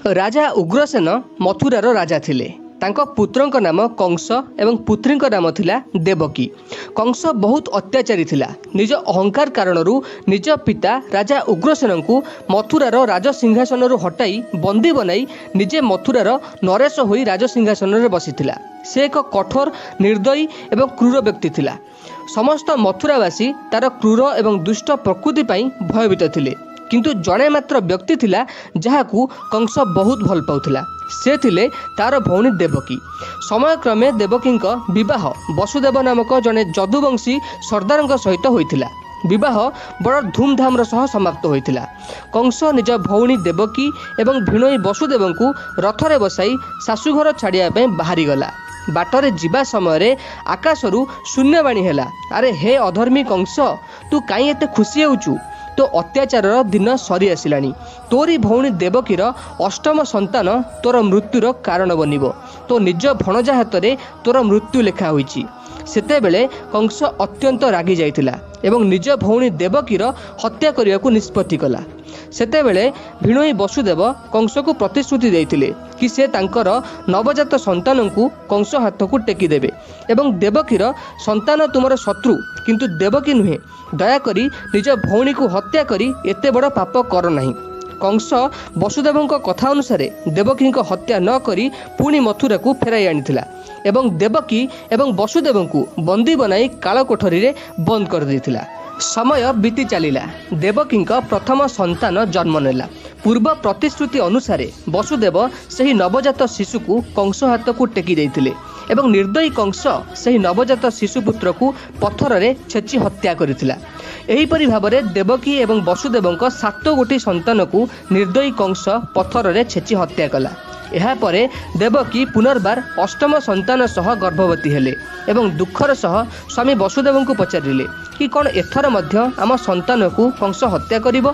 राजा उग्रसेन मथुरार राजा थिले। तांको पुत्रଙ୍କ नाम कंस एवं पुत्रीଙ୍କ नाम थिला देवकी। कंस बहुत अत्याचारी थिला। निज अहंकार कारणरू निज पिता राजा उग्रसेन को मथुरार राज सिंहासन हटाई बंदी बनाई निजे मथुरार नरेश होई राज सिंहासन रे बसिथिला। से एक कठोर निर्दयी एवं क्रूर व्यक्ति थिला। समस्त मथुरावासी तार क्रूर एवं दुष्ट प्रकृति पाई भयभीत थिले। किंतु जड़े मात्र व्यक्ति थिला जहाकू कंस बहुत भल पाउथिला। से थिले तार भौणी देवकी। समय क्रमे देवकी विवाह वसुदेव नामक जड़े जदुवंशी सरदार सहित होइथिला। विवाह बड़ धूमधाम सह समाप्त होइथिला। कंस निज भौणी देवकी एवं भिणोई वसुदेव को रथरे बसाई शाशुघर छाड़िया बाहरी गला। बाटरे जीवा समय आकाशरू शून्यवाणी हेला, अरे हे अधर्मी कंस, तू काई एते खुशी होउचु? तो अत्याचार दिन सरी आसिलानी। तोरी भौणी देवकीर अष्टम संतान तोर मृत्युर कारण बनिबो। तो निज भणजा हातरे तोर मृत्यु लेखा होईची। सेतेबेले कंस अत्यंत रागी जाइतिला एवं निज भौणी देवकीर हत्या करियाकू निष्पत्ति कला। सेतेबेले भिणोई वसुदेव कंस को प्रतिश्रुति देइतिले कि से तांकर नवजात संतान को कंस हाथ को टेकी देबे एवं देवकीर संतान तुमर शत्रु, किंतु देवकी नुहे। दयाकरी निज भौणी को हत्या करी एते बड़ पाप कर नहीं। कंस वसुदेव कथा अनुसार देवकी हत्या न करी पुणी मथुरा को फेराई आनिथिला एवं देवकी एवं वसुदेव को बंदी बनाई काल कोठरी रे बंद कर देथिला। समय बीती चलिला। देवकी प्रथम संतान जन्म नेला। पूर्व प्रतिश्रुति अनुसार वसुदेव सही नवजात शिशु को कंस हाथ को टेकी देइथिले एवं निर्दयी कंस सही नवजात शिशुपुत्र को पत्थर रे छेची हत्या करिथिला। एहीपरि भावरे देवकी एवं वसुदेव 7 गोटी संतान को निर्दयी कंस पत्थर रे छेची हत्या कला। एहा परे देवकी पुनर्बार अष्टम संतान सह गर्भवती हेले एवं दुखर सह स्वामी वसुदेव को पचारिले कि कौन एथर मध्य आम संतान को कंस हत्या करिबो?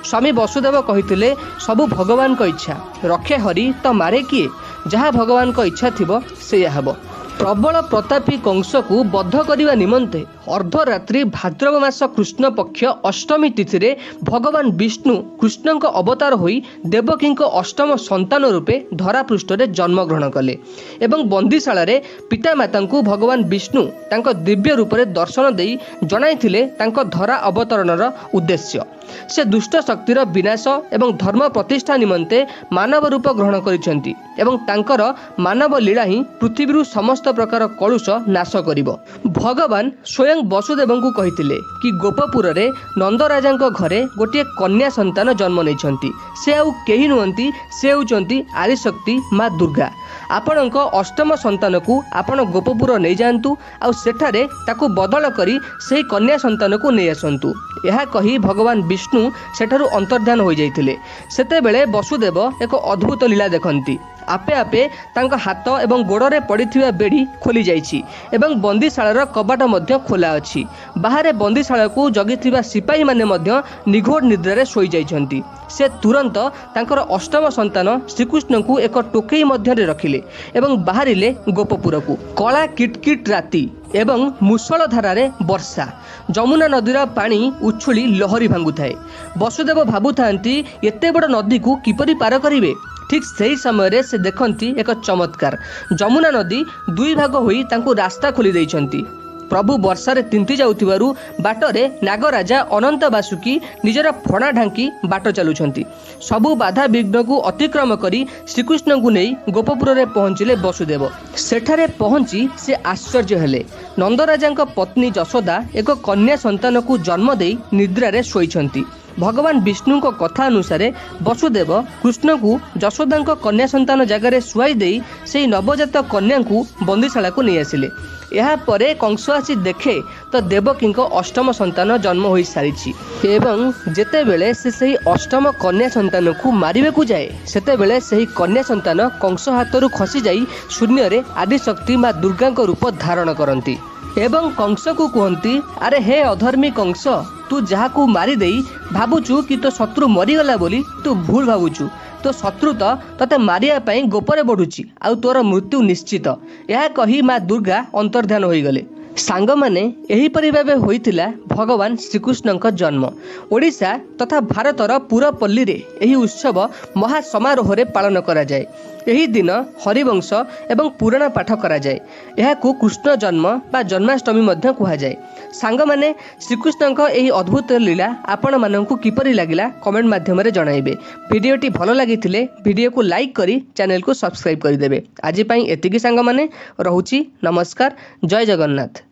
स्वामी वसुदेव कहिथिले, सबु भगवान को इच्छा, रखे हरि तो मारे किए? जहाँ भगवान को इच्छा थिबो सेया हबो। प्रबल प्रतापी कंस को बद्ध करने निमंते अर्धरात्रि भाद्रव मास कृष्ण पक्ष अष्टमी तिथि रे भगवान विष्णु कृष्ण अवतार होई देवकी अष्टम संतान रूपे धरा पृष्ठ रे जन्म ग्रहण कले एवं बंदीशाला रे पितामाता को भगवान विष्णु तांको दिव्य रूप रे दर्शन देई जणाइथिले तांको धरा अवतरणर उद्देश्य। से दुष्ट शक्तिर विनाश एवं धर्म प्रतिष्ठा निमंते मानव रूप ग्रहण करिसेंती एवं तांकर मानव लीला ही पृथ्वी समस्त प्रकार कलुष नाश करिवो। भगवान स्वयं वसुदेव को कहिथिले कि गोपपुर रे नंदराजा घरे गोटे कन्या संतान जन्म नैछंती। से आउ केही नुहंती, से होउचंती आदिशक्ति माँ दुर्गा। आपणक अष्टम संतान को आपण गोपपुर नहीं जातु आउ सेठारे ताकू बदल करी सही कन्या संतान को नहीं आसतु। यह कही भगवान विष्णु सेठारु अंतर्ध्यान हो जाइथिले। सेतेबेले वसुदेव एक अद्भुत लीला देखंती। आपे आपे तांको हाथ एवं गोड़े पड़िथिबा बेड़ी खोली जाइछि एवं बंदीशालार कबाट मध्य खोला अछि। बाहरे बंदीशाला को जगिथिबा सिपाही माने मध्य निघोड़ निद्रारे सोई जाइछंती। से तुरंत तांकर अष्टम संतान श्रीकृष्ण को एक टोकई मध्य रखिले एवं बाहरिले गोपपुर को। कला किटकिट राति एवं मुसळ धारारे वर्षा, जमुना नदीर पानी उछुली लहरी भांगु थाए। वसुदेव भाबुथांती एते बड़ नदी को किपरि पार करिवे। ठीक सही समय से देखती एक चमत्कार। जमुना नदी 2 भाग होई तांको रास्ता खोली देइछंती। प्रभु वर्षारे तिंती जाउथिबारु बाटरे नागराजा अनंत बासुकी निजर फणा ढांकी बाट चलुछंती। सबु बाधा विघ्न को अतिक्रम करी श्रीकृष्ण को नहीं गोपपुर रे पहुंचिले वसुदेव। सेठारे पहुंची से आश्चर्य हेले। नंदराजा पत्नी जशोदा एक कन्या संतान को जन्म दे निद्रा रे सोईछंती। भगवान विष्णु को कथा अनुसार वसुदेव कृष्ण को जशोदा कन्या संतान जगार शुआई दे से नवजात कन्या को बंदीशाला को नहीं आसिले। यह परे कंस आसी देखे तो देवकी अष्टम संतान जन्म हो सारी एवं जेतेबेले से सही अष्टम कन्या संतान को मारिबे को जाए सेतेबेले सही कन्या संतान कंस हाथरू खसी जाई शून्य रे आदिशक्ति माँ दुर्गा रूप धारण करती एवं कंस को कहती, अरे हे अधर्मी कंस, तू जहाँ को मारी देई भावुचु कि तो शत्रु मरीगला बोली तू भूल भावुचु। तो शत्रु तो तते मारिया पाई गोपरे बढ़ुची आउ तोर मृत्यु निश्चित। यह कही माँ दुर्गा अंतर्ध्यान हो गले। ସାଙ୍ଗମାନେ ଏହିପରି ଭାବେ ହୋଇଥିଲା ଭଗବାନ ଶ୍ରୀକୃଷ୍ଣଙ୍କ ଜନ୍ମ। ଓଡ଼ିଶା ତଥା ଭାରତର ପୁରପଲ୍ଲୀରେ ଏହି ଉତ୍ସବ ମହା ସମାରୋହରେ ପାଳନ କରାଯାଏ। ଏହି ଦିନ ହରିବଂଶ ଏବଂ ପୁରାଣ ପାଠ କରାଯାଏ। ଏହାକୁ କୃଷ୍ଣ ଜନ୍ମ ବା ଜନ୍ମାଷ୍ଟମୀ ମଧ୍ୟ କୁହାଯାଏ। ସାଙ୍ଗମାନେ, ଶ୍ରୀକୃଷ୍ଣଙ୍କ ଏହି ଅଦ୍ଭୁତ ଲୀଳା ଆପଣମାନଙ୍କୁ କିପରି ଲାଗିଲା କମେଣ୍ଟ ମାଧ୍ୟମରେ ଜଣାଇବେ। ଭିଡ଼ିଓଟି ଭଲ ଲାଗିଥିଲେ ଭିଡ଼ିଓକୁ ଲାଇକ୍ କରି ଚ୍ୟାନେଲକୁ ସବସ୍କ୍ରାଇବ୍ କରିଦେବେ। ଆଜି ପାଇଁ ଏତିକି ସାଙ୍ଗମାନେ, ରହୁଛି। ନମସ୍କାର। ଜୟ ଜଗନ୍ନାଥ।